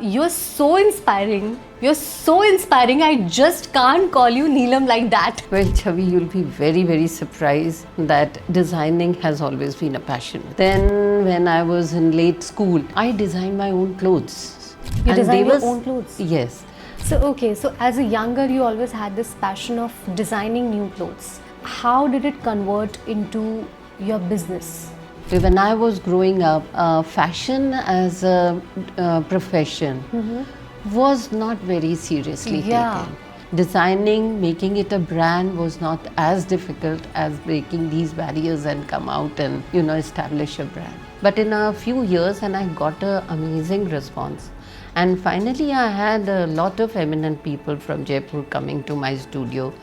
You're so inspiring. You're so inspiring. I just can't call you Neelam like that. Well, Chhavi, you'll be very, very surprised that designing has always been a passion. Then, when I was in late school, I designed my own clothes. You design your own clothes? Yes. So as a young girl, you always had this passion of designing new clothes. How did it convert into your business? When I was growing up, fashion as a profession was not very seriously taken. Designing, making it a brand was not as difficult as breaking these barriers and come out and, establish a brand. But in a few years, and I got an amazing response. And finally, I had a lot of eminent people from Jaipur coming to my studio.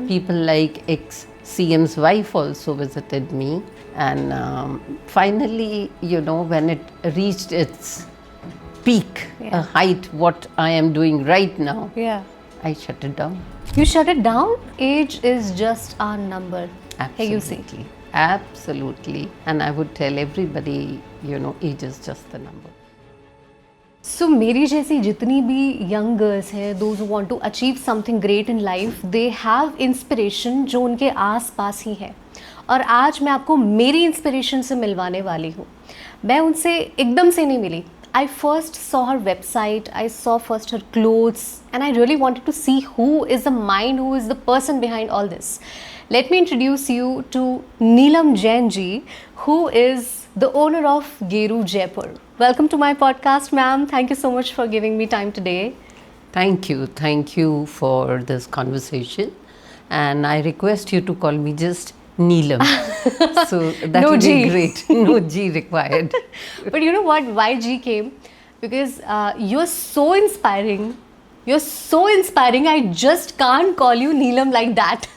People like ex-CM's wife also visited me. And finally, when it reached its peak, a height, what I am doing right now, I shut it down. You shut it down? Age is just a number. Absolutely. Hey, you see. Absolutely. And I would tell everybody, age is just the number. So, मेरी जैसी जितनी भी young girls हैं, those who want to achieve something great in life, they have inspiration जो उनके आस पास ही है. और आज मैं आपको मेरी इंस्पिरेशन से मिलवाने वाली हूँ. मैं उनसे एकदम से नहीं मिली. I first saw her website, I saw first her clothes, and I really wanted to see who is the mind, who is the person behind all this. Let me introduce you to Neelam Jain ji, who is the owner of Geroo Jaipur. Welcome to my podcast, ma'am. Thank you so much for giving me time today. Thank you for this conversation. And I request you to call me just Neelam. So that No would G. be great. No G required. But you know what? Why G came? Because you're so inspiring. You're so inspiring. I just can't call you Neelam like that.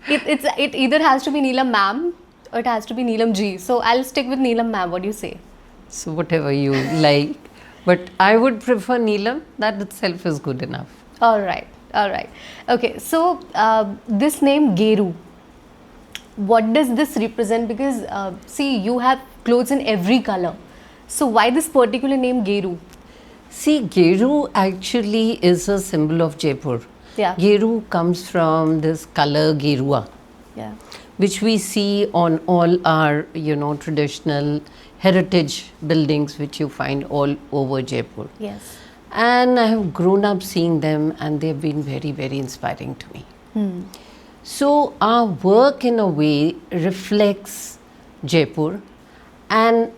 It either has to be Neelam ma'am or it has to be Neelam G. So I'll stick with Neelam ma'am. What do you say? So whatever you like. But I would prefer Neelam. That itself is good enough. All right. Okay. So this name Geroo. What does this represent? Because see, you have clothes in every color. So why this particular name Geroo? See, Geroo actually is a symbol of Jaipur. Yeah. Geroo comes from this color Gerua, which we see on all our, traditional heritage buildings, which you find all over Jaipur. Yes. And I have grown up seeing them, and they've been very, very inspiring to me. So our work in a way reflects Jaipur, and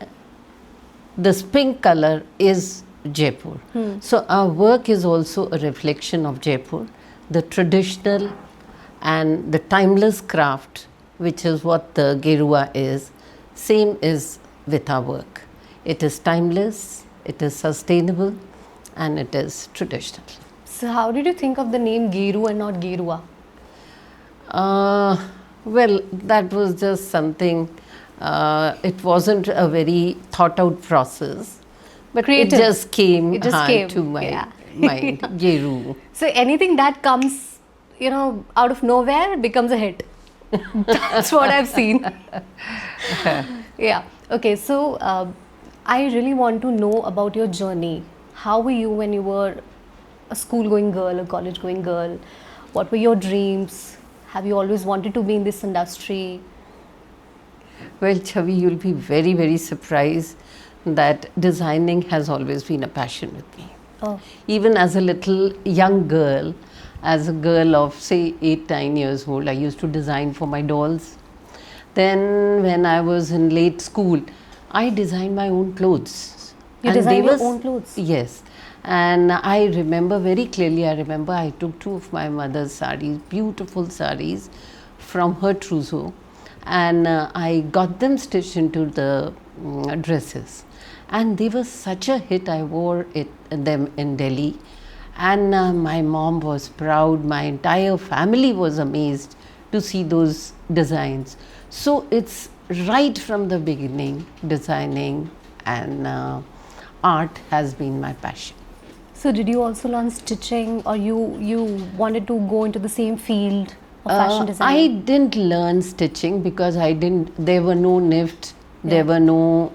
this pink color is Jaipur. So our work is also a reflection of Jaipur, the traditional and the timeless craft, which is what the Gerua is. Same is with our work. It is timeless, it is sustainable, and it is traditional. So how did you think of the name Geroo and not Gerua? Well, that was just something, it wasn't a very thought out process, but Creative. It just came, came. to my mind, Geroo. So anything that comes, out of nowhere becomes a hit. That's what I've seen. Yeah. Okay. So I really want to know about your journey. How were you when you were a school-going girl, a college-going girl? What were your dreams? Have you always wanted to be in this industry? Well, Chhavi, you'll be very, very surprised that designing has always been a passion with me. Oh. Even as a little young girl, as a girl of say 8-9 years old, I used to design for my dolls. Then when I was in late school, I designed my own clothes. You designed your own clothes? Yes. And I remember very clearly, I took 2 of my mother's sarees, beautiful sarees from her trousseau, and I got them stitched into the dresses. And they were such a hit. I wore them in Delhi, and my mom was proud. My entire family was amazed to see those designs. So it's right from the beginning, designing and art has been my passion. So did you also learn stitching, or you wanted to go into the same field of fashion design? I didn't learn stitching because there were no NIFT, there were no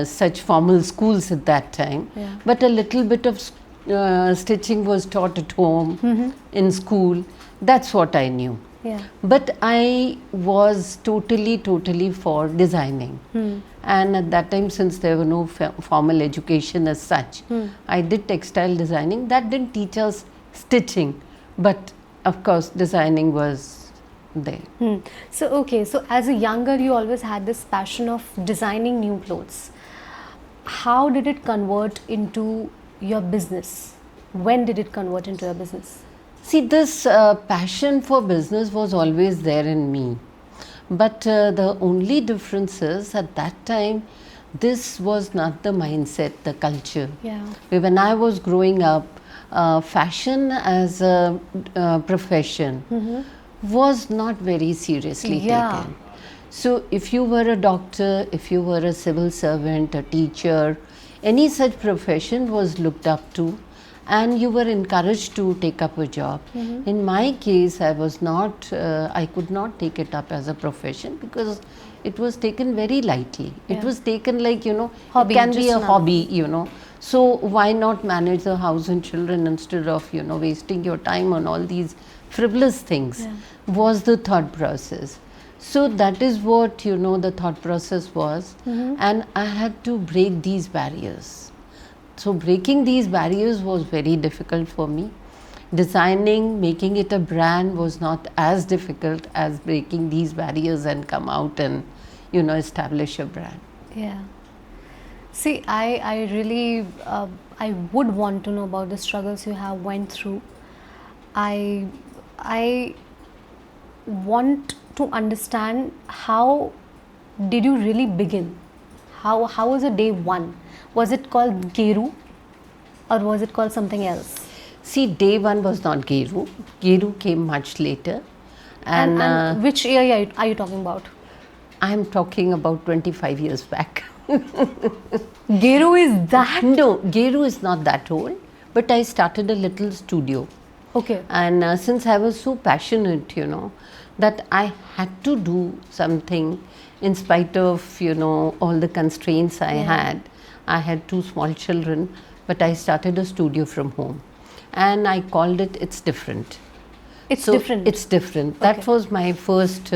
such formal schools at that time. Yeah. But a little bit of stitching was taught at home, in school. That's what I knew. Yeah. But I was totally for designing. And at that time, since there were no formal education as such, I did textile designing. That didn't teach us stitching, but of course, designing was there. So as a young girl, you always had this passion of designing new clothes. How did it convert into your business? When did it convert into your business? See, this passion for business was always there in me. But the only difference is at that time, this was not the mindset, the culture. Yeah. When I was growing up, fashion as a profession was not very seriously taken. So if you were a doctor, if you were a civil servant, a teacher, any such profession was looked up to, and you were encouraged to take up a job. In my case, I was not, I could not take it up as a profession because it was taken very lightly. It was taken like, Hobby, it can be just a another. hobby, So why not manage the house and children instead of, wasting your time on all these frivolous things, was the thought process. So that is what, the thought process was. And I had to break these barriers. So breaking these barriers was very difficult for me. Designing, making it a brand was not as difficult as breaking these barriers and come out and, establish a brand. Yeah. See, I really, I would want to know about the struggles you have went through. I want to understand, how did you really begin? How was the day one? Was it called Geroo, or was it called something else? See, day one was not Geroo. Geroo came much later. And which year are you talking about? I'm talking about 25 years back. Geroo is that? No, Geroo is not that old, but I started a little studio. Okay. And since I was so passionate, that I had to do something in spite of, all the constraints I had. I had 2 small children, but I started a studio from home. And I called it It's Different. It's different? It's different. That was my first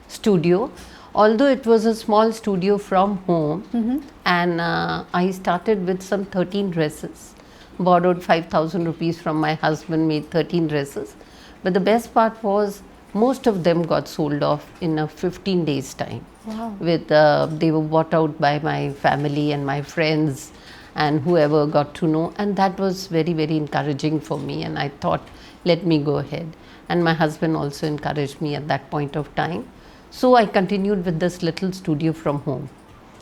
studio. Although it was a small studio from home, and I started with some 13 dresses, borrowed 5,000 rupees from my husband, made 13 dresses. But the best part was, most of them got sold off in a 15 days time. Wow. They were bought out by my family and my friends and whoever got to know, and that was very encouraging for me, and I thought, let me go ahead. And my husband also encouraged me at that point of time. So I continued with this little studio from home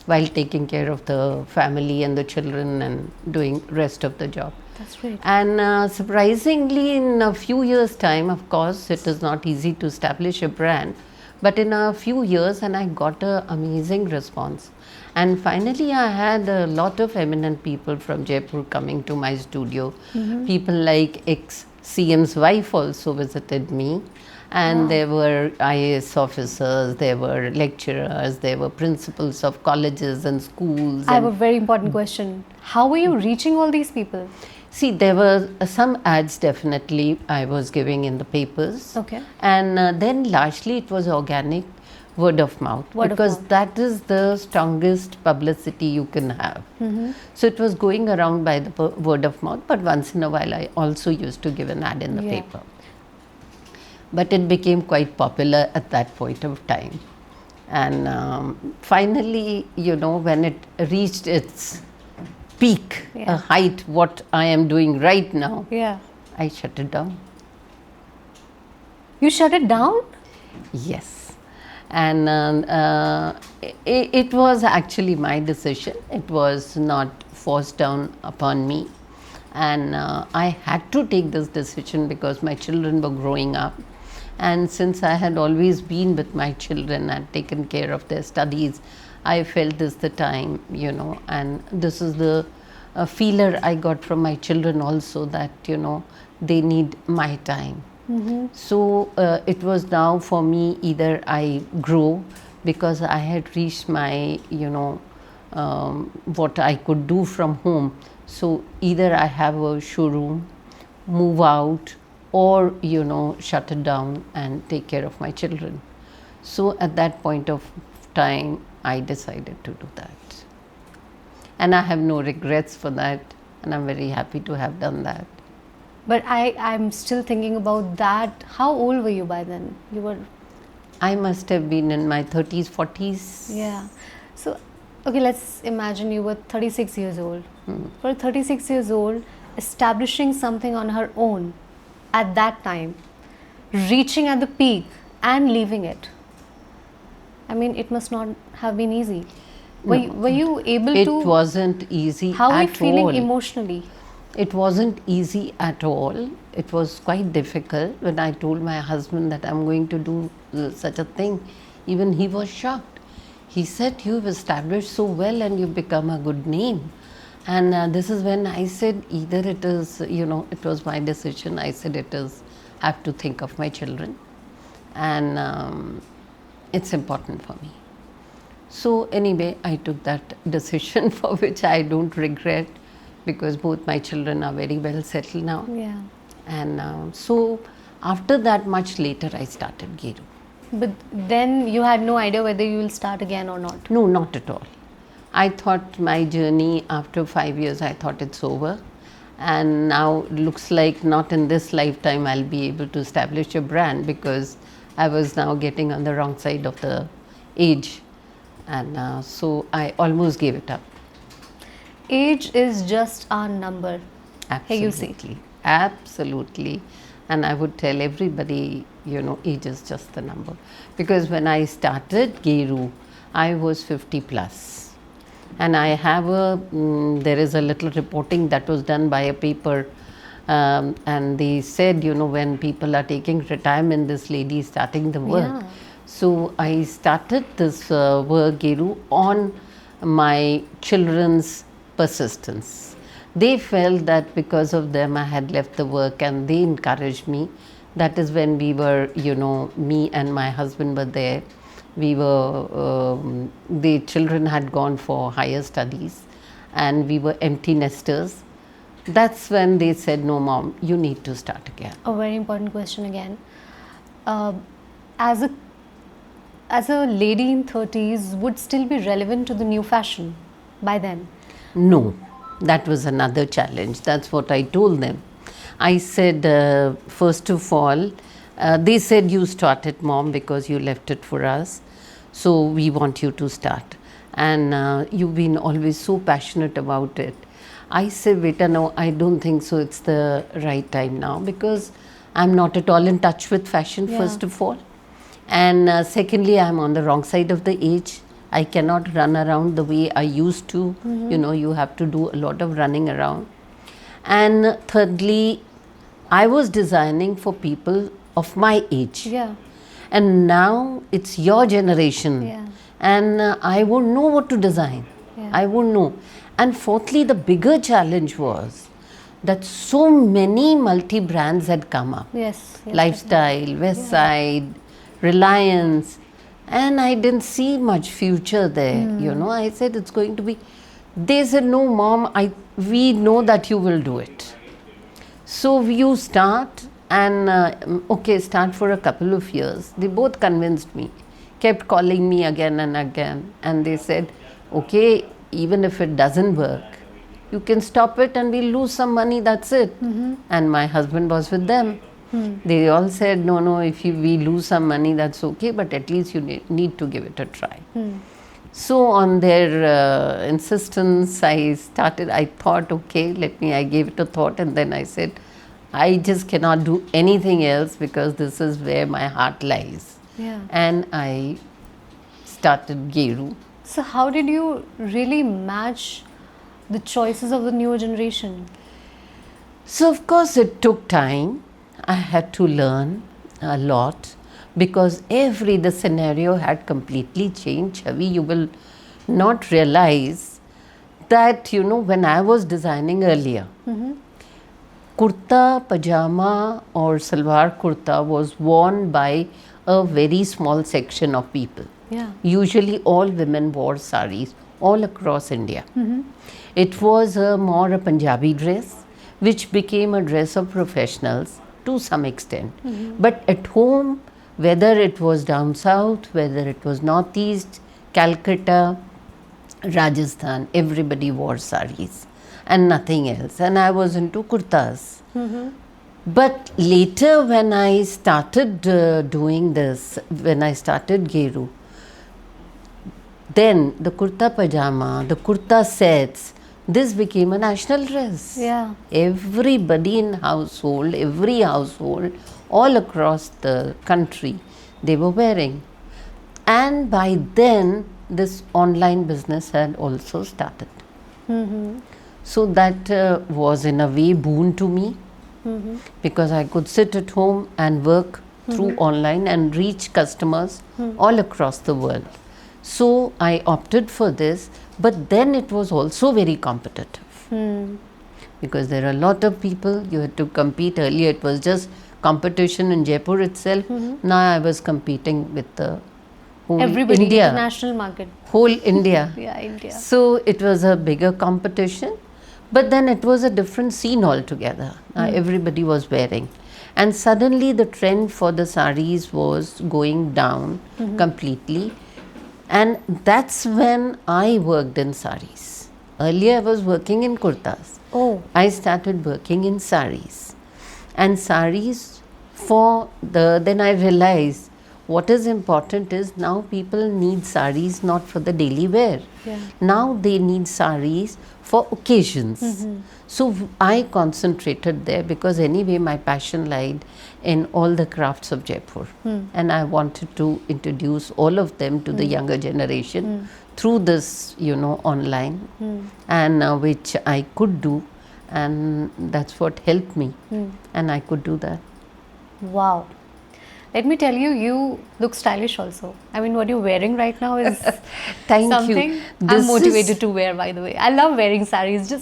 while taking care of the family and the children and doing rest of the job. That's great. And surprisingly, in a few years' time, of course, it is not easy to establish a brand, but in a few years, and I got an amazing response. And finally, I had a lot of eminent people from Jaipur coming to my studio. People like ex-CM's wife also visited me. And there were IAS officers, there were lecturers, there were principals of colleges and schools. I have a very important question. How were you reaching all these people? See, there were some ads definitely I was giving in the papers. Okay. And then largely it was organic, word of mouth. Because that is the strongest publicity you can have. So it was going around by the word of mouth, but once in a while I also used to give an ad in the paper. But it became quite popular at that point of time. And finally, when it reached its peak, a height, what I am doing right now, I shut it down. You shut it down? Yes. And it was actually my decision. It was not forced down upon me. And I had to take this decision because my children were growing up. And since I had always been with my children and taken care of their studies, I felt this the time, and this is the feeler I got from my children also, that, they need my time. So it was now for me, either I grow because I had reached my, what I could do from home. So either I have a showroom, move out, or shut it down and take care of my children. So at that point of time, I decided to do that, and I have no regrets for that, and I'm very happy to have done that. But I'm still thinking about that. How old were you by then? You were... I must have been in my 30s, 40s. Yeah. So, okay, let's imagine you were 36 years old. For 36 years old, establishing something on her own at that time, reaching at the peak and leaving it. I mean, it must not have been easy. Were you able to... It wasn't easy at all. How are you feeling emotionally? It wasn't easy at all. It was quite difficult. When I told my husband that I'm going to do such a thing, even he was shocked. He said, you've established so well and you've become a good name. And this is when I said, either it is, it was my decision. I said, I have to think of my children. And it's important for me. So anyway, I took that decision for which I don't regret, because both my children are very well settled now. Yeah. And so after that, much later, I started Geroo. But then you had no idea whether you will start again or not? No, not at all. I thought my journey after 5 years, I thought it's over. And now it looks like not in this lifetime I'll be able to establish a brand, because I was now getting on the wrong side of the age. And so I almost gave it up. Age is just our number. Absolutely. Hey, you see. Absolutely. And I would tell everybody, age is just the number. Because when I started Geroo, I was 50 plus. And I have there is a little reporting that was done by a paper. And they said, when people are taking retirement, this lady is starting the work. Yeah. So I started this work, Geroo, on my children's persistence. They felt that because of them I had left the work, and they encouraged me. That is when we were, me and my husband were there. We were, the children had gone for higher studies, and we were empty nesters. That's when they said, no mom, you need to start again. A very important question again. As a lady in 30s, would still be relevant to the new fashion by then? No, that was another challenge. That's what I told them. I said, first of all, they said, you start it, mom, because you left it for us. So we want you to start. And you've been always so passionate about it. I said, Beta, no, I don't think so. It's the right time now, because I'm not at all in touch with fashion, first of all. And secondly, I'm on the wrong side of the age. I cannot run around the way I used to. You have to do a lot of running around. And thirdly, I was designing for people of my age. Yeah. And now it's your generation. Yeah. And I won't know what to design. Yeah. I won't know. And fourthly, the bigger challenge was that so many multi-brands had come up. Yes. Lifestyle, Westside, Reliance. And I didn't see much future there. I said it's going to be... They said, no mom, we know that you will do it. So you start, and start for a couple of years. They both convinced me, kept calling me again and again. And they said, okay, even if it doesn't work, you can stop it and we'll lose some money, that's it. And my husband was with them. They all said, no, if we lose some money, that's okay, but at least you need to give it a try. So on their insistence, I thought, okay, I gave it a thought, and then I said, I just cannot do anything else, because this is where my heart lies. Yeah. And I started Geroo. So how did you really match the choices of the newer generation? So of course it took time. I had to learn a lot, because the scenario had completely changed. Chhavi, you will not realize that, when I was designing earlier, kurta, pajama or salwar kurta was worn by a very small section of people. Yeah. Usually all women wore saris all across India. It was more a Punjabi dress, which became a dress of professionals to some extent. But at home, whether it was down south, whether it was northeast, Calcutta, Rajasthan, everybody wore saris and nothing else. And I was into kurtas. But later, when I started doing this, when I started Geroo, then the kurta pajama, the kurta sets, this became a national dress. Yeah. Everybody in household, every household, all across the country, they were wearing. And by then, this online business had also started. So that was in a way boon to me, because I could sit at home and work through online and reach customers all across the world. So I opted for this, but then it was also very competitive, because there are a lot of people, you had to compete. Earlier it was just competition in Jaipur itself. Now I was competing with the whole Everybody, India, international market. whole India. Yeah, India. So it was a bigger competition, but then it was a different scene altogether. Everybody was wearing. And suddenly the trend for the saris was going down completely. And that's when I worked in saris. Earlier I was working in kurtas. Oh. I started working in saris. And saris then I realized what is important is now people need saris not for the daily wear. Yeah. Now they need saris for occasions. So I concentrated there, because anyway my passion lied in all the crafts of Jaipur. And I wanted to introduce all of them to the younger generation through this, online, and which I could do. And that's what helped me. And I could do that. Wow. Let me tell you, you look stylish also. I mean, what you're wearing right now is Thank something you. I'm motivated to wear, by the way. I love wearing saris.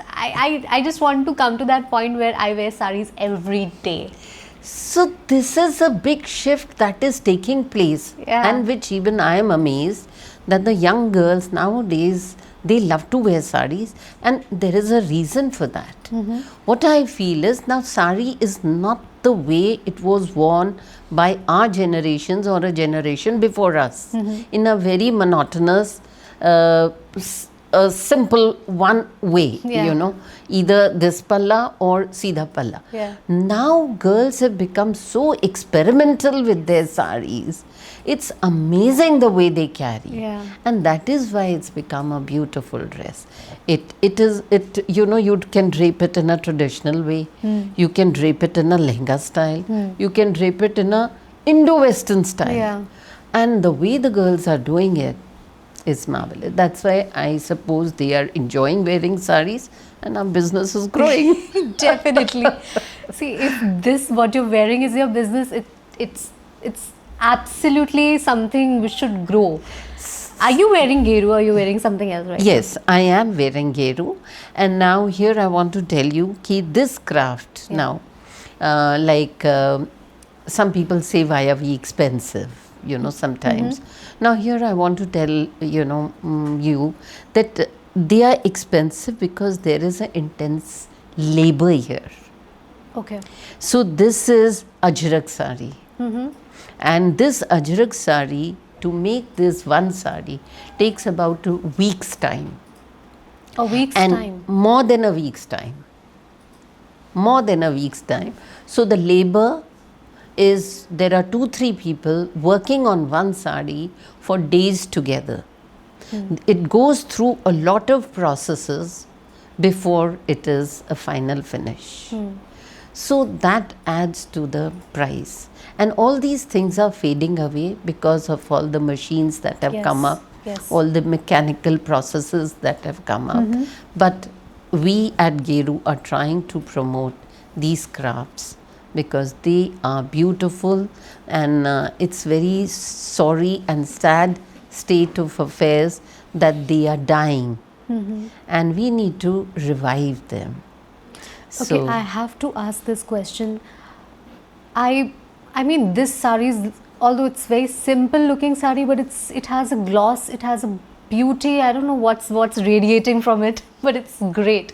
I just want to come to that point where I wear saris every day. So this is a big shift that is taking place, and which even I am amazed that the young girls nowadays, they love to wear saris, and there is a reason for that. What I feel is, now sari is not the way it was worn by our generations or a generation before us, in a very monotonous, a simple one way, either this palla or Sida palla. Now girls have become so experimental with their saris. It's amazing the way they carry, and that is why it's become a beautiful dress. You can drape it in a traditional way. You can drape it in a lehenga style. You can drape it in a Indo-Western style. And the way the girls are doing it is marvelous. That's why I suppose they are enjoying wearing saris, and our business is growing. Definitely. See, if what you're wearing is your business, it's absolutely something which should grow. Are you wearing Geroo, or are you wearing something else right Yes, I am wearing Geroo. And now here I want to tell you that this craft now, some people say, why are we expensive? Sometimes. Now here I want to tell, you that they are expensive because there is an intense labor here. Okay. So this is ajrak sari. And this ajrak sari, to make this one sari, takes about a week's time. A week's time? More than a week's time. More than a week's time. So the labor is, there are 2-3 people working on one sari for days together. It goes through a lot of processes before it is a final finish. So that adds to the price. And all these things are fading away because of all the machines that have come up, all the mechanical processes that have come up. But we at Geroo are trying to promote these crafts because they are beautiful, and it's very sorry and sad state of affairs that they are dying, and we need to revive them. Okay, I have to ask this question. I mean, this sari is, although it's very simple looking sari, but it has a gloss, it has a beauty. I don't know what's radiating from it, but it's great.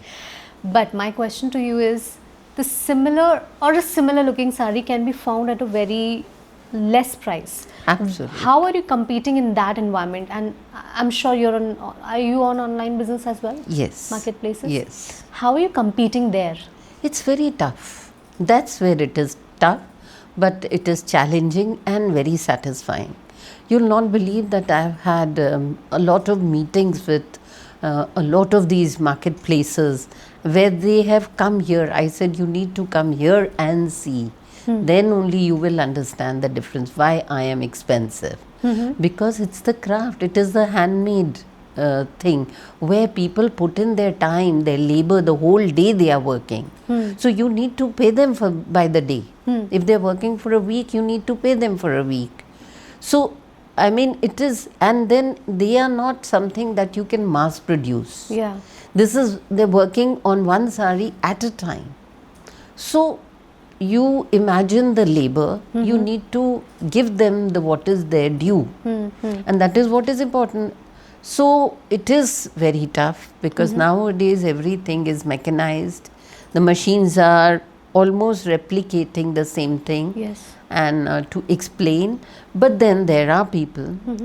But my question to you is, the similar or a similar looking sari can be found at a very less price. Absolutely. How are you competing in that environment? And I'm sure are you on online business as well? Yes. Marketplaces? Yes. How are you competing there? It's very tough. That's where it is tough, but it is challenging and very satisfying. You'll not believe that I've had a lot of meetings with a lot of these marketplaces where they have come here. I said, you need to come here and see. Then only you will understand the difference, why I am expensive. Because it's the craft, it is the handmade thing where people put in their time, their labor, the whole day they are working. So you need to pay them by the day. If they're working for a week, you need to pay them for a week. So I mean, it is, and then they are not something that you can mass produce. Yeah. They're working on one sari at a time. So you imagine the labor, you need to give them what is their due. And that is what is important. So it is very tough because nowadays everything is mechanized. The machines are almost replicating the same thing. Yes. And to explain, but then there are people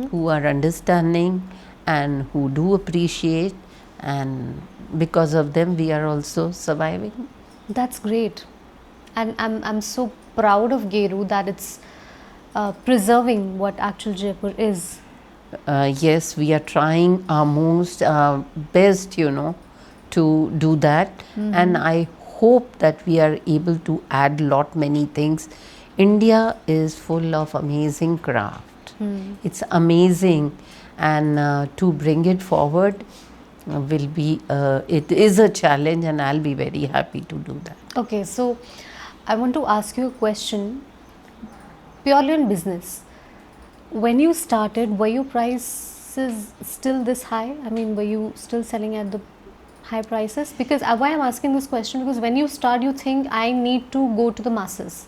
who are understanding and who do appreciate, and because of them we are also surviving. That's great, and I'm so proud of Geroo that it's preserving what actual Jaipur is. Yes, we are trying our most best, to do that, and I hope that we are able to add many things. India is full of amazing craft. It's amazing, and to bring it forward will be, it is a challenge, and I'll be very happy to do that. Okay, so I want to ask you a question purely on business. When you started, were your prices still this high? I mean, were you still selling at the high prices? Because why I'm asking this question, because when you start, you think I need to go to the masses.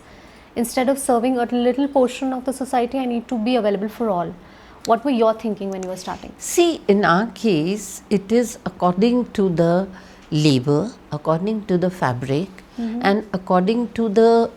Instead of serving a little portion of the society, I need to be available for all. What were your thinking when you were starting? See, in our case, it is according to the labor, according to the fabric, and according to the,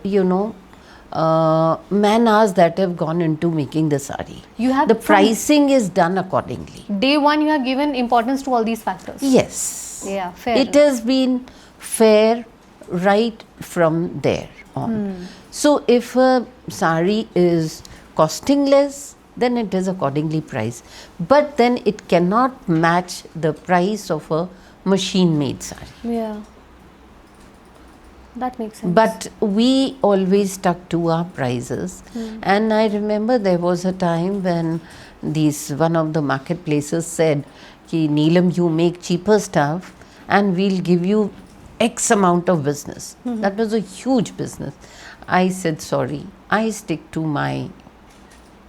man hours that have gone into making the sari. The pricing is done accordingly. Day one, you have given importance to all these factors. Yes. Yeah, fair. It has been fair right from there on. So if a sari is costing less, then it is accordingly priced. But then it cannot match the price of a machine-made sari. Yeah. That makes sense. But we always stuck to our prices. And I remember there was a time when one of the marketplaces said, Ki Neelam, you make cheaper stuff and we'll give you X amount of business. That was a huge business. I said, sorry, I stick to my,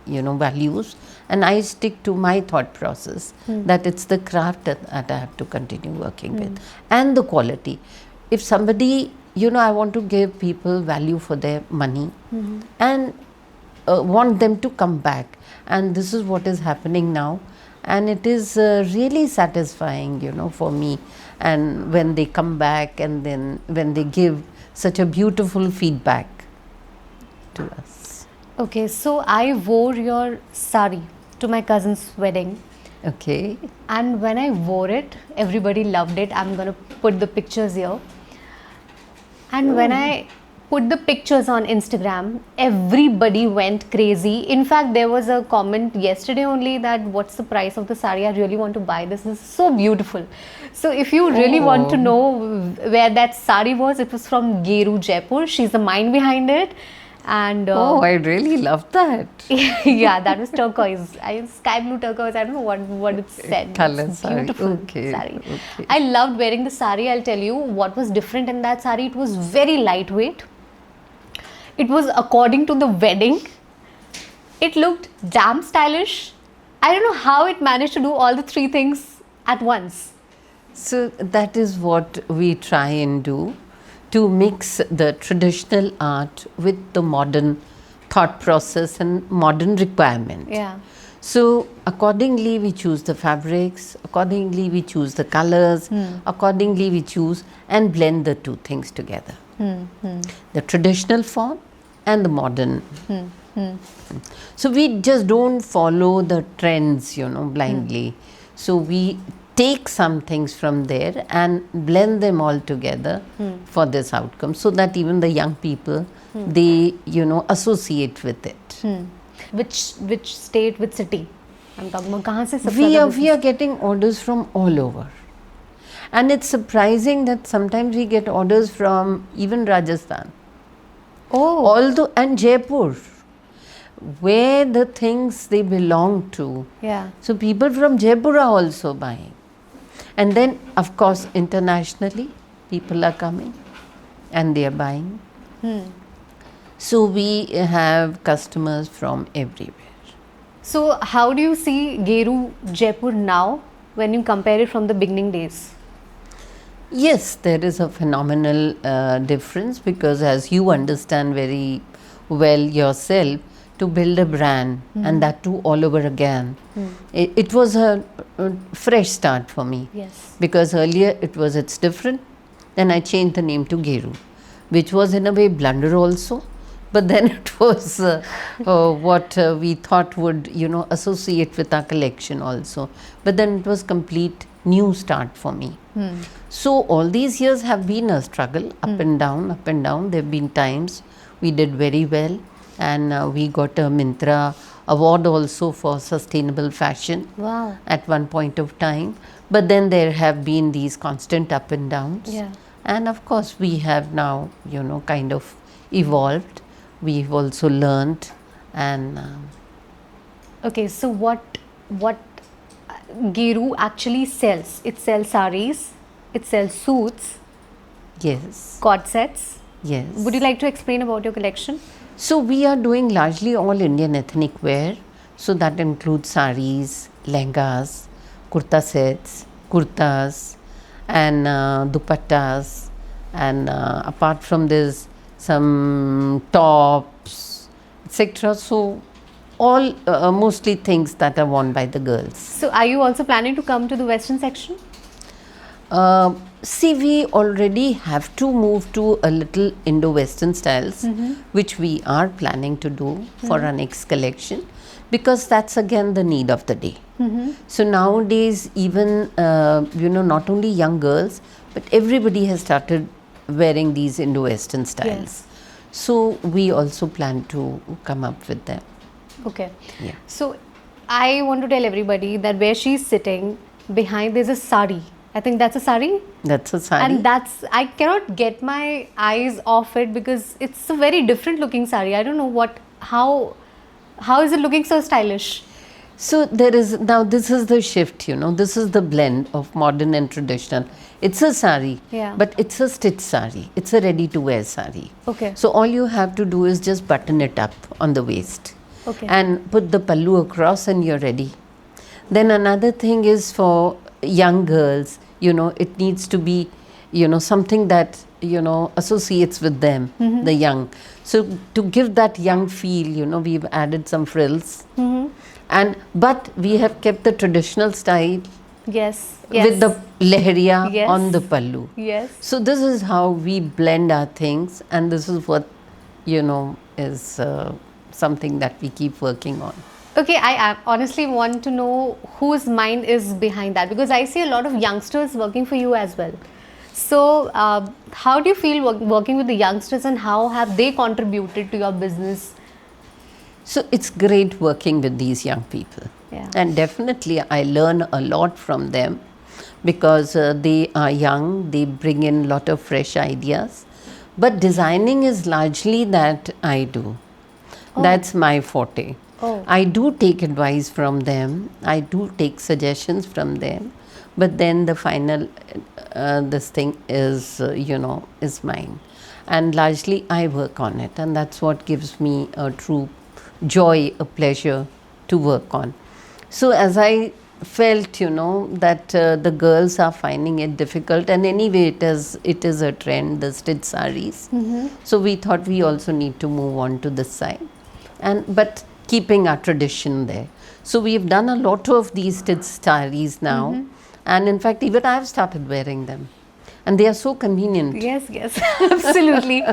values, and I stick to my thought process that it's the craft that I have to continue working with, and the quality. If somebody, I want to give people value for their money and want them to come back, and this is what is happening now, and it is really satisfying, for me. And when they come back, and then when they give such a beautiful feedback to us. Okay, so I wore your sari to my cousin's wedding. Okay. And when I wore it, everybody loved it. I'm going to put the pictures here. And when I put the pictures on Instagram, everybody went crazy. In fact, there was a comment yesterday only that what's the price of the sari? I really want to buy this. This is so beautiful. So if you really want to know where that sari was, it was from Geroo Jaipur. She's the mind behind it. And I really love that. Yeah, that was turquoise. Sky blue turquoise. I don't know what it said. Color it's sari. Beautiful Okay. sari. Okay. I loved wearing the sari. I'll tell you what was different in that sari. It was very lightweight. It was according to the wedding. It looked damn stylish. I don't know how it managed to do all the three things at once. So that is what we try and do, to mix the traditional art with the modern thought process and modern requirement. Yeah. So accordingly we choose the fabrics, accordingly we choose the colors, accordingly we choose and blend the two things together. The traditional form and the modern. So we just don't follow the trends, blindly. So we take some things from there and blend them all together for this outcome, so that even the young people, they, associate with it. Which state, which city? I'm talking about kahan se We are getting orders from all over. And it's surprising that sometimes we get orders from even Rajasthan. Oh. And Jaipur, where the things they belong to. Yeah. So people from Jaipur are also buying. And then, of course, internationally, people are coming and they are buying. So we have customers from everywhere. So how do you see Geroo Jaipur now when you compare it from the beginning days? Yes, there is a phenomenal difference, because as you understand very well yourself, to build a brand and that too all over again, it was a fresh start for me. Yes. Because earlier it's different. Then I changed the name to Geroo, which was in a way blunder also. But then it was what we thought would, associate with our collection also. But then it was complete new start for me. So all these years have been a struggle, up and down, up and down. There have been times we did very well, and we got a Mintra award also for sustainable fashion. Wow. At one point of time. But then there have been these constant up and downs. Yeah. And of course we have now, kind of evolved. We've also learned, and Okay, so what Geroo actually sells? It sells sarees, it sells suits, yes, cord sets. yes. Would you like to explain about your collection? So we are doing largely all Indian ethnic wear. So that includes saris, lehengas, kurta sets, kurtas, and dupattas, and apart from this, some tops, etc. So all mostly things that are worn by the girls. So are you also planning to come to the western section? See, we already have to move to a little Indo-Western styles, which we are planning to do for our next collection, because that's again the need of the day. So nowadays, even not only young girls, but everybody has started wearing these Indo-Western styles. Yes. So we also plan to come up with them. Okay. Yeah. So I want to tell everybody that where she's sitting, behind there's a sari. I think that's a sari. That's a sari. And I cannot get my eyes off it because it's a very different looking sari. I don't know how is it looking so stylish? So there is, now this is the shift, this is the blend of modern and traditional. It's a sari, Yeah. but it's a stitch sari. It's a ready to wear sari. Okay. So all you have to do is just button it up on the waist. Okay. And put the pallu across and you're ready. Then another thing is for young girls, it needs to be, something that, associates with them, the young. So to give that young feel, we've added some frills. But we have kept the traditional style Yes. with the lehriya Yes. on the pallu. Yes. So this is how we blend our things, and this is what, is something that we keep working on. Okay, I honestly want to know whose mind is behind that, because I see a lot of youngsters working for you as well. So, how do you feel working with the youngsters, and how have they contributed to your business? So it's great working with these young people. Yeah. And definitely I learn a lot from them, because they are young, they bring in a lot of fresh ideas. But designing is largely that I do. Oh. That's my forte. Oh. I do take advice from them, I do take suggestions from them, but then the final this thing is, is mine. And largely I work on it, and that's what gives me a true joy, a pleasure to work on. So as I felt, that the girls are finding it difficult, and anyway it is a trend, the stitch saris. So we thought we also need to move on to this side, but keeping our tradition there. So we've done a lot of these stitch sarees now, and in fact, even I've started wearing them, and they are so convenient. Yes, yes, absolutely.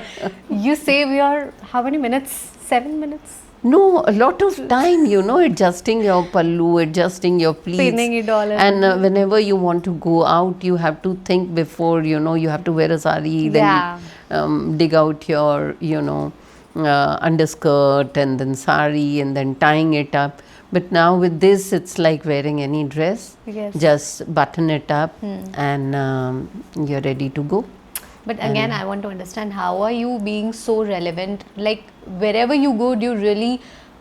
You save your how many minutes? 7 minutes. No, a lot of time, adjusting your pallu, adjusting your pleats. Pinning it all And whenever you want to go out, you have to think before, you have to wear a sari, Yeah. then dig out your, underskirt and then sari and then tying it up. But now with this, it's like wearing any dress. Yes. Just button it up and you're ready to go. But again, I want to understand, how are you being so relevant? Like, wherever you go, do you really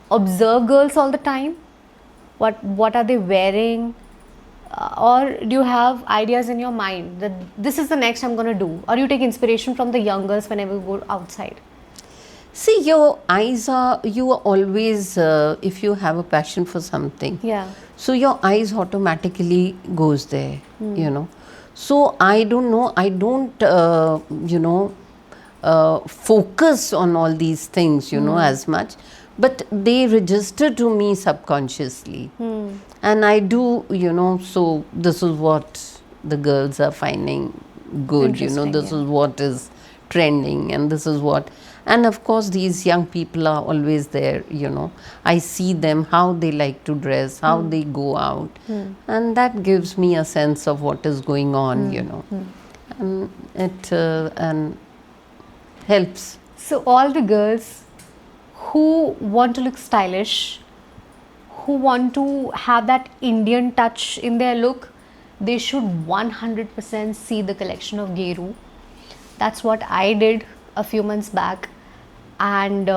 observe girls all the time? What are they wearing? Or do you have ideas in your mind that this is the next I'm going to do? Or you take inspiration from the young girls whenever you go outside? See, you are always, if you have a passion for something, Yeah. so your eyes automatically goes there, So I don't know, I don't, focus on all these things, as much, but they register to me subconsciously. And I do, so this is what the girls are finding good, Interesting, this yeah. is what is trending, and this is what. And of course, these young people are always there, I see them, how they like to dress, how they go out. And that gives me a sense of what is going on, And it and helps. So all the girls who want to look stylish, who want to have that Indian touch in their look, they should 100% see the collection of Geroo. That's what I did a few months back, and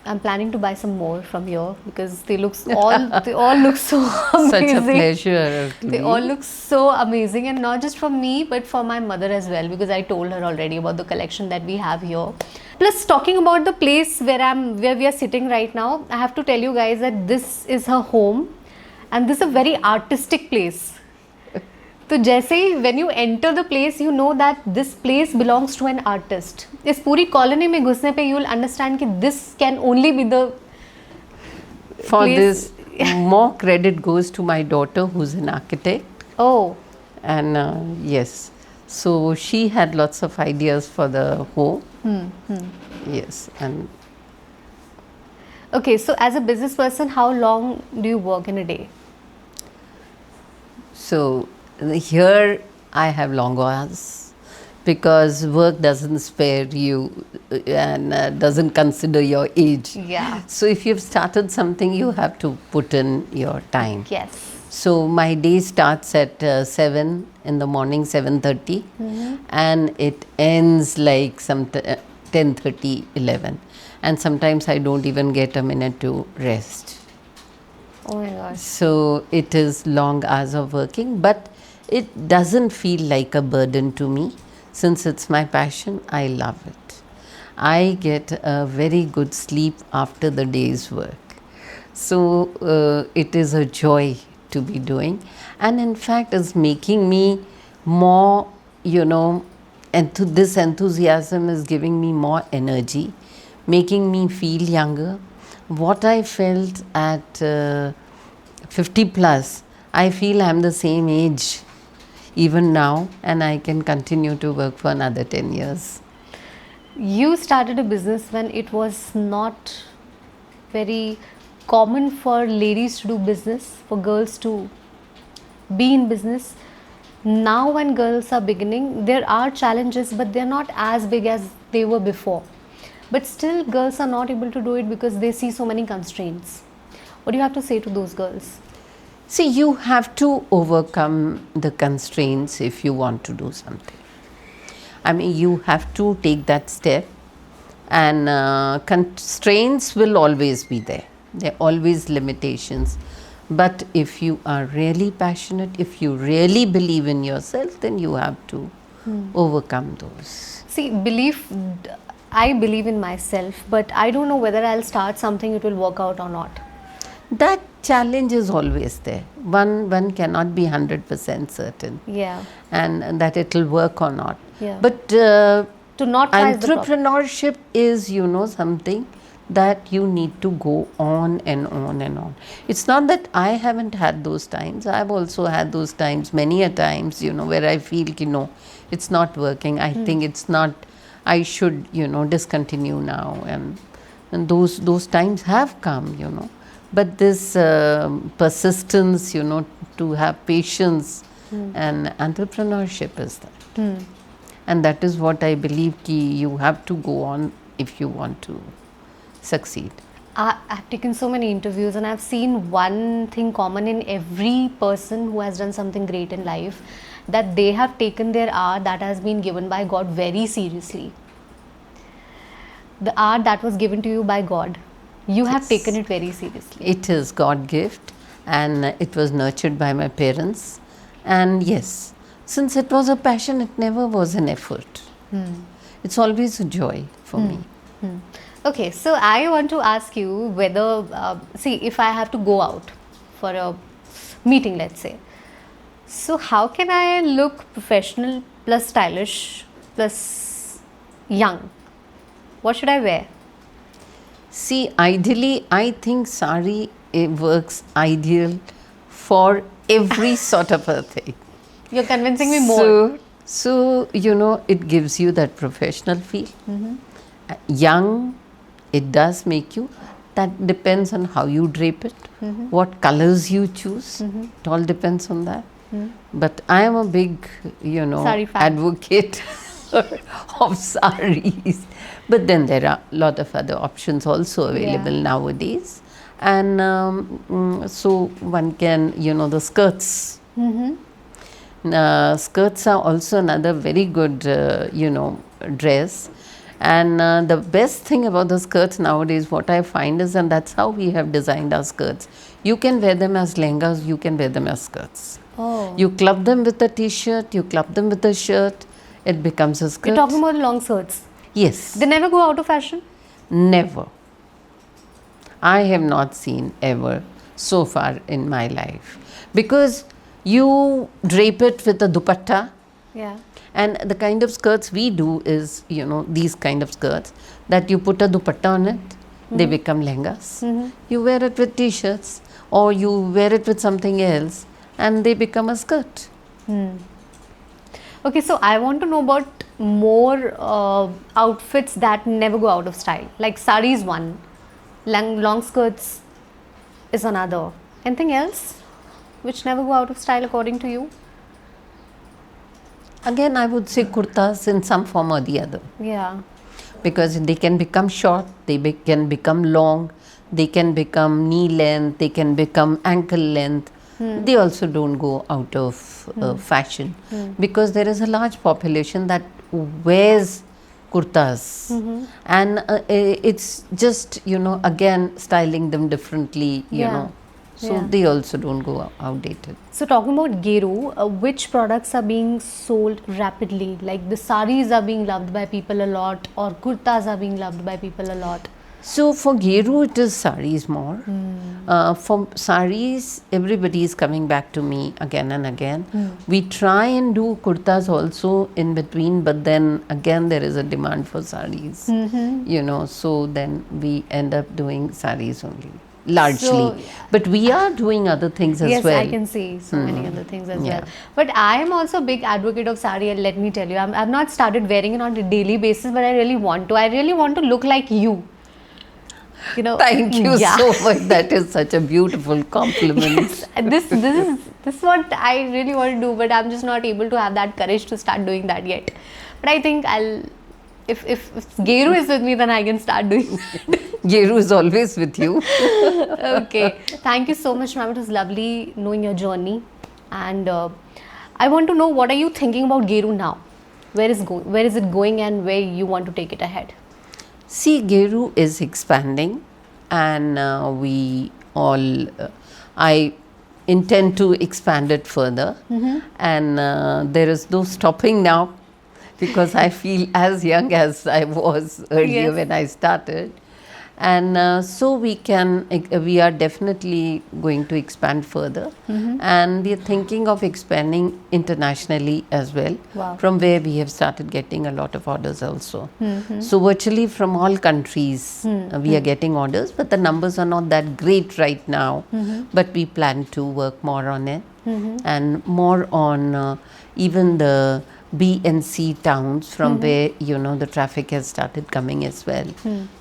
I'm planning to buy some more from here because they all look so amazing. Such a pleasure. They all look so amazing, and not just for me but for my mother as well, because I told her already about the collection that we have here. Plus, talking about the place where we are sitting right now, I have to tell you guys that this is her home, and this is a very artistic place. तो जैसे ही when you enter the place, you know that this place belongs to an artist. इस पूरी colony में घुसने पे you will understand कि this can only be the For place. this, more credit goes to my daughter, who's an architect. Oh, And yes, so she had lots of ideas for the home. Yes, and okay. So as a business person, how long do you work in a day? so here I have long hours because work doesn't spare you and doesn't consider your age. Yeah. So if you've started something, you have to put in your time. Yes. So my day starts at 7 in the morning, 7:30, and it ends like 10:30, 11. And sometimes I don't even get a minute to rest. Oh my gosh. So it is long hours of working, but it doesn't feel like a burden to me. Since it's my passion, I love it. I get a very good sleep after the day's work. So it is a joy to be doing, and in fact is making me more, this enthusiasm is giving me more energy, making me feel younger. What I felt at 50 plus, I feel I'm the same age even now, and I can continue to work for another 10 years. You started a business when it was not very common for ladies to do business, for girls to be in business. Now when girls are beginning, there are challenges, but they're not as big as they were before. But still, girls are not able to do it because they see so many constraints. What do you have to say to those girls? See, you have to overcome the constraints if you want to do something. I mean, you have to take that step, and constraints will always be there. There are always limitations. But if you are really passionate, if you really believe in yourself, then you have to overcome those. See, I believe in myself, but I don't know whether I'll start something, it will work out or not. That challenge is always there. One cannot be 100% certain. Yeah. And that it will work or not. Yeah. But To not try is the problem. entrepreneurship is, something that you need to go on and on and on. It's not that I haven't had those times. I've also had those times many a times, where I feel, it's not working. I think it's not, I should, discontinue now. And those times have come. But this persistence, to have patience and entrepreneurship is that. And that is what I believe you have to go on if you want to succeed. I've taken so many interviews and I've seen one thing common in every person who has done something great in life, that they have taken their art that has been given by God very seriously. The art that was given to you by God, you have taken it very seriously. It is God gift, and it was nurtured by my parents. And yes, since it was a passion, it never was an effort. It's always a joy for me. Okay, so I want to ask you whether, see, if I have to go out for a meeting, let's say, so how can I look professional plus stylish plus young? What should I wear? See, ideally, I think sari works ideal for every sort of a thing. You're convincing me more. So it gives you that professional feel. Young, it does make you. That depends on how you drape it, what colors you choose. It all depends on that. But I am a big, Sari fan. advocate of saris. But then there are a lot of other options also available nowadays. And so one can, the skirts. Skirts are also another very good, dress. And the best thing about the skirts nowadays, what I find is, and that's how we have designed our skirts, you can wear them as lehengas, you can wear them as skirts. Oh. You club them with a t-shirt, you club them with a shirt, it becomes a skirt. You're talking about long skirts? Yes. They never go out of fashion? Never. I have not seen ever so far in my life. Because you drape it with a dupatta. Yeah. And the kind of skirts we do is, these kind of skirts, that you put a dupatta on it, they become lehengas. You wear it with t-shirts or you wear it with something else and they become a skirt. Okay, so I want to know about more outfits that never go out of style. Like sari is one, long skirts is another. Anything else which never go out of style according to you? Again, I would say kurtas in some form or the other. Yeah. Because they can become short, they can become long, they can become knee length, they can become ankle length. They also don't go out of fashion because there is a large population that wears kurtas and it's just, again styling them differently, so they also don't go outdated. So talking about Geroo, which products are being sold rapidly? Like the saris are being loved by people a lot or kurtas are being loved by people a lot? So for Geroo, it is saris more. For saris, everybody is coming back to me again and again. We try and do kurtas also in between, but then again there is a demand for saris. So then we end up doing saris only, largely. So, but we are doing other things as well. Yes, I can see so many other things as well. But I am also a big advocate of sari, and let me tell you, I've not started wearing it on a daily basis, but I really want to. I really want to look like you. Thank you so much. That is such a beautiful compliment. This is what I really want to do, but I'm just not able to have that courage to start doing that yet. But I think if Geroo is with me, then I can start doing that. Geroo is always with you. Okay. Thank you so much, ma'am. It was lovely knowing your journey. And I want to know, what are you thinking about Geroo now? Where is it going and where you want to take it ahead? See, Geroo is expanding and I intend to expand it further and there is no stopping now because I feel as young as I was earlier when I started. And so we are definitely going to expand further, and we are thinking of expanding internationally as well. Wow. From where we have started getting a lot of orders also. So virtually from all countries we are getting orders, but the numbers are not that great right now. But we plan to work more on it, and more on even the B and C towns from where the traffic has started coming as well.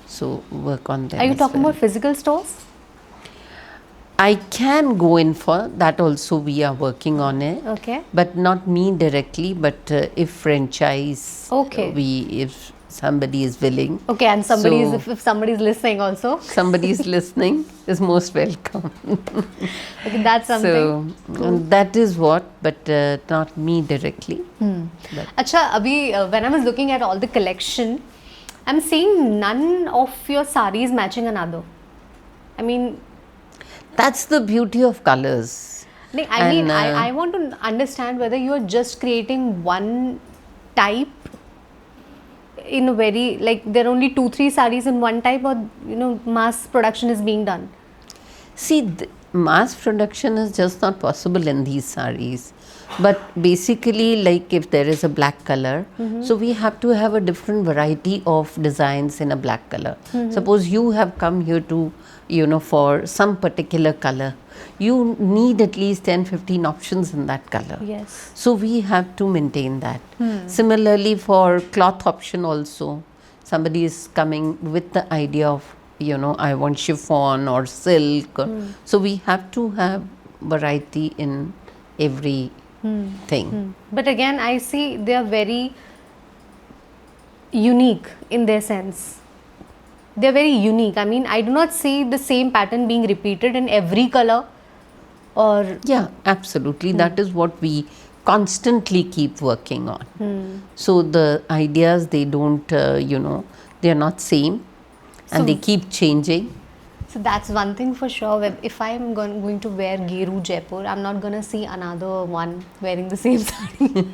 So work on them. Are you as talking well. about physical stores? I can go in for that also. We are working on it. Okay. But not me directly, but if franchise, Okay. if somebody is willing. Okay, and somebody So- is, if somebody is listening also. Somebody is listening is most welcome. Okay, that's something. So and that is what, but not me directly. But Acha, abhi, when I was looking at all the collection, I'm seeing none of your saris matching another. I mean, that's the beauty of colors. like, I mean, And, I want to understand whether you are just creating one type in a very, like, there are only 2-3 saris in one type, or mass production is being done. See, mass production is just not possible in these saris. But basically, like if there is a black color, so we have to have a different variety of designs in a black color. Suppose you have come here to, for some particular color, you need at least 10-15 options in that color. Yes. So we have to maintain that. Similarly, for cloth option also, somebody is coming with the idea of, I want chiffon or silk. So we have to have variety in every thing. But again, I see they are very unique in their sense. They are very unique. I mean, I do not see the same pattern being repeated in every color, or Yeah, absolutely. That is what we constantly keep working on. So the ideas, they don't, they are not same, and So- they keep changing. so that's one thing for sure. If I am going to wear Geroo Jaipur, I'm not going to see another one wearing the same sari.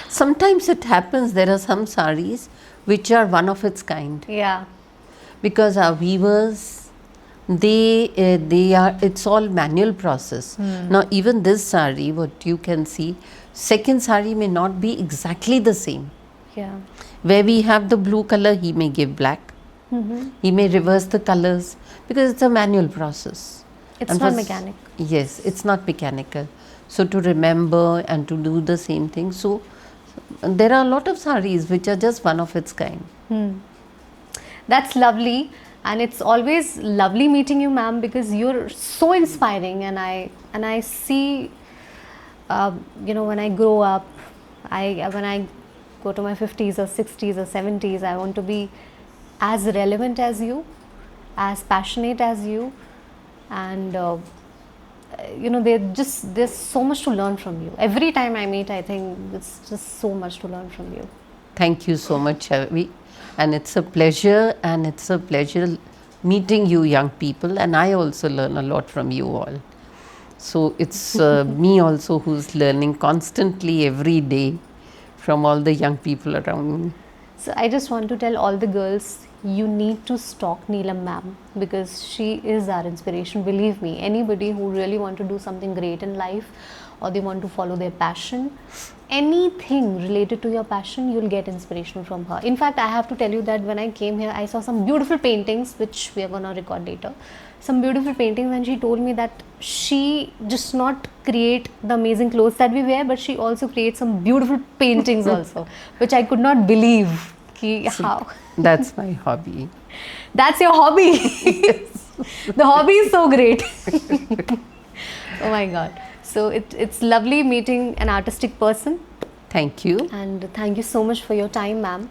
Sometimes it happens, there are some saris which are one of its kind, Yeah. because our weavers, they are, it's all manual process. Now even this sari, what you can see, second sari may not be exactly the same. Yeah. Where we have the blue color, he may give black. He may reverse the colors, because it's a manual process. It's And not for mechanic. Yes, it's not mechanical. So to remember and to do the same thing. So there are a lot of saris which are just one of its kind. That's lovely, and it's always lovely meeting you, ma'am, because you're so inspiring, and I see, when I grow up, when I go to my 50s or 60s or 70s, I want to be as relevant as you, as passionate as you, and there's so much to learn from you. Every time I meet, I think it's just so much to learn from you. Thank you so much, Chhavi. And it's a pleasure, meeting you young people, and I also learn a lot from you all. So it's me also who's learning constantly every day from all the young people around me. So I just want to tell all the girls, you need to stalk Neelam ma'am, because she is our inspiration. Believe me, anybody who really want to do something great in life, or they want to follow their passion, anything related to your passion, you'll get inspiration from her. In fact, I have to tell you that when I came here, I saw some beautiful paintings, which we are going to record later. Some beautiful paintings, and she told me that she just not create the amazing clothes that we wear, but she also creates some beautiful paintings also, which I could not believe. How? That's my hobby. That's your hobby. The hobby is so great. Oh my God. So it's lovely meeting an artistic person. Thank you. And thank you so much for your time, ma'am.